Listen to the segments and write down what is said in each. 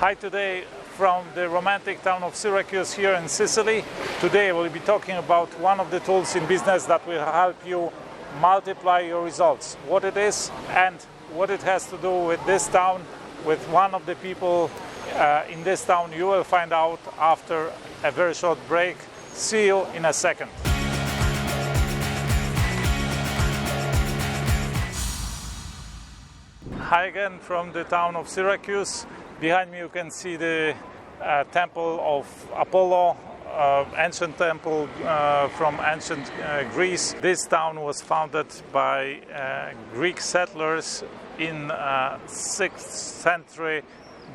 Hi, today from the romantic town of Syracuse here in Sicily. Today we'll be talking about one of the tools in business that will help you multiply your results. What it is and what it has to do with this town, with one of the people in this town, you will find out after a very short break. See you in a second. Hi again from the town of Syracuse. Behind me you can see the temple of Apollo, ancient temple from ancient Greece. This town was founded by Greek settlers in 6th century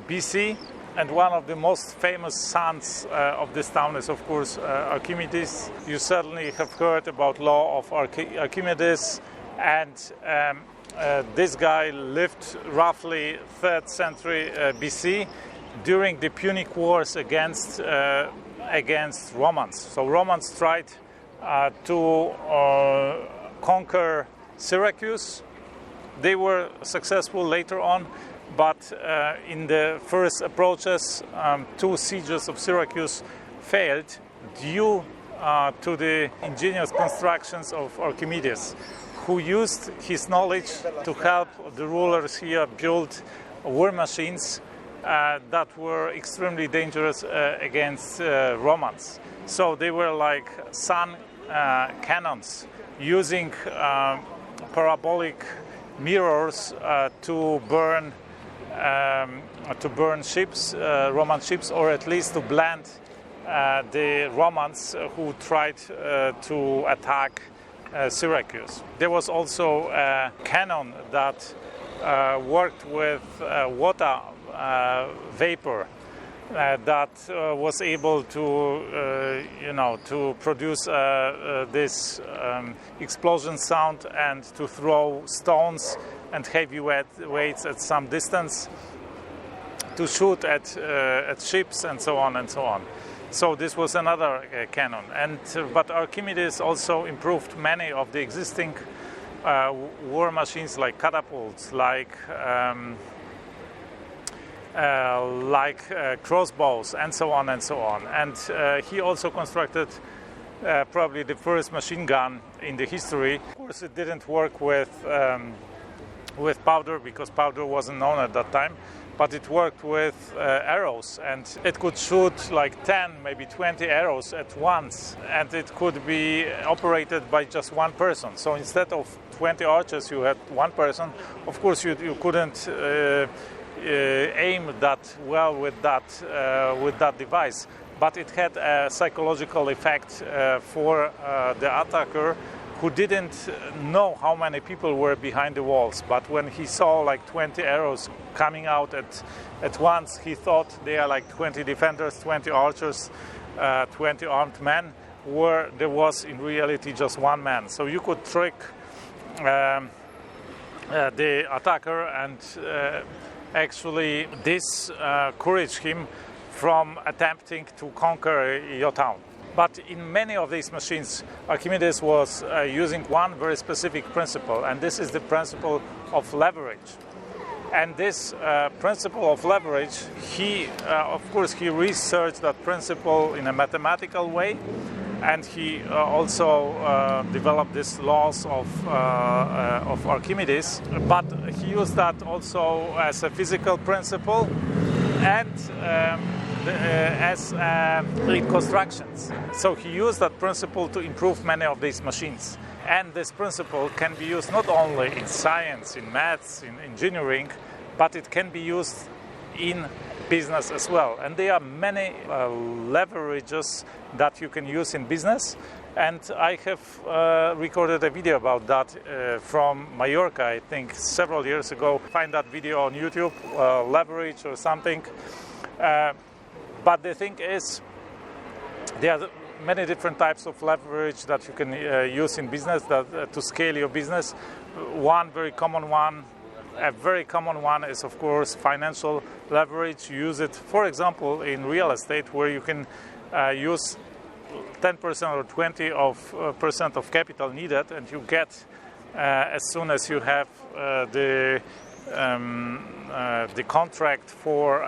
BC, and one of the most famous sons of this town is of course Archimedes. You certainly have heard about law of Archimedes, and this guy lived roughly 3rd century BC during the Punic Wars against Romans. So Romans tried to conquer Syracuse. They were successful later on, but in the first approaches, 2 sieges of Syracuse failed due to the ingenious constructions of Archimedes, who used his knowledge to help the rulers here build war machines that were extremely dangerous against Romans. So they were like sun cannons using parabolic mirrors to burn ships, Roman ships, or at least to blind the Romans who tried to attack Syracuse. There was also a cannon that worked with water vapor that was able to, to produce this explosion sound and to throw stones and heavy weights at some distance, to shoot at ships and so on and so on. So this was another cannon, but Archimedes also improved many of the existing war machines, like catapults, like crossbows, and so on and so on. And he also constructed probably the first machine gun in the history. Of course, it didn't work with powder, because powder wasn't known at that time. But it worked with arrows, and it could shoot like 10, maybe 20 arrows at once, and it could be operated by just one person. So instead of 20 archers, you had one person. Of course, you couldn't aim that well with that device, but it had a psychological effect for the attacker, who didn't know how many people were behind the walls. But when he saw like 20 arrows coming out at once, he thought they are like 20 defenders, 20 archers, 20 armed men, where there was in reality just one man. So you could trick the attacker, and actually this encouraged him from attempting to conquer your town. But in many of these machines, Archimedes was using one very specific principle, and this is the principle of leverage. And this principle of leverage, he researched that principle in a mathematical way, and he also developed these laws of Archimedes. But he used that also as a physical principle and as in constructions. So he used that principle to improve many of these machines. And this principle can be used not only in science, in maths, in engineering, but it can be used in business as well. And there are many leverages that you can use in business. And I have recorded a video about that from Mallorca, I think several years ago. Find that video on YouTube, leverage or something. But the thing is, there are many different types of leverage that you can use in business to scale your business. One very common one is, of course, financial leverage. You use it, for example, in real estate, where you can use 10% or 20% of capital needed, and you get as soon as you have the contract for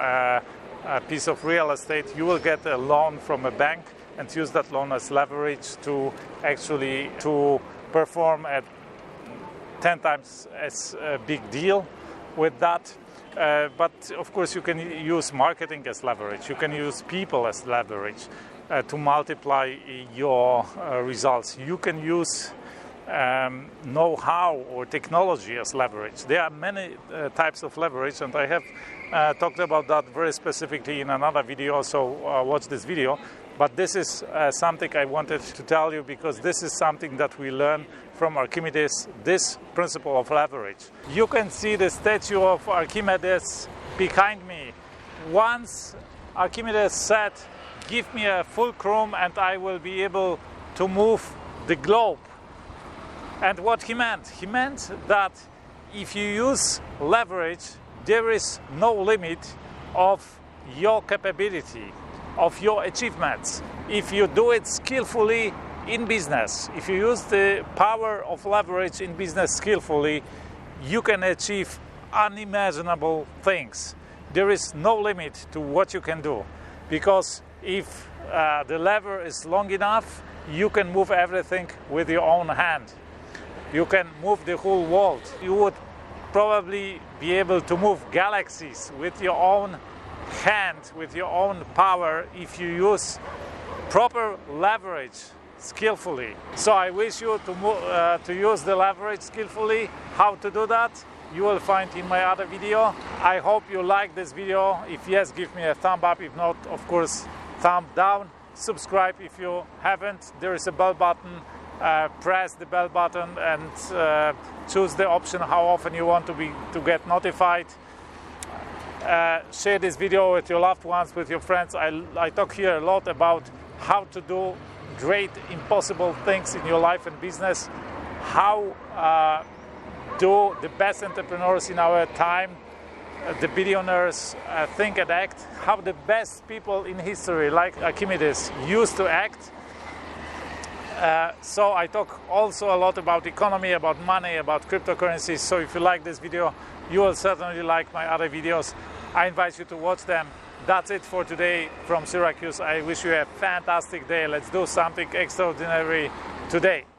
a piece of real estate, you will get a loan from a bank and use that loan as leverage to actually to perform a 10 times as big deal with that. But of course you can use marketing as leverage, you can use people as leverage to multiply your results. You can use know-how or technology as leverage. There are many types of leverage, and I have talked about that very specifically in another video, so watch this video. But this is something I wanted to tell you, because this is something that we learn from Archimedes, this principle of leverage. You can see the statue of Archimedes behind me. Once Archimedes said, "Give me a fulcrum and I will be able to move the globe." And what he meant that if you use leverage, there is no limit of your capability, of your achievements. If you do it skillfully in business, if you use the power of leverage in business skillfully, you can achieve unimaginable things. There is no limit to what you can do, because if the lever is long enough, you can move everything with your own hand. You can move the whole world. You would probably be able to move galaxies with your own hand, with your own power, if you use proper leverage skillfully. So I wish you to use the leverage skillfully. How to do that, you will find in my other video. I hope you like this video. If yes, give me a thumb up. If not, of course, thumb down. Subscribe if you haven't. There is a bell button. Press the bell button and choose the option how often you want to get notified. Share this video with your loved ones, with your friends. I talk here a lot about how to do great, impossible things in your life and business. How do the best entrepreneurs in our time, the billionaires, think and act. How the best people in history, like Archimedes, used to act. So I talk also a lot about economy, about money, about cryptocurrencies. So if you like this video, you will certainly like my other videos. I invite you to watch them. That's it for today from Syracuse. I wish you a fantastic day. Let's do something extraordinary today.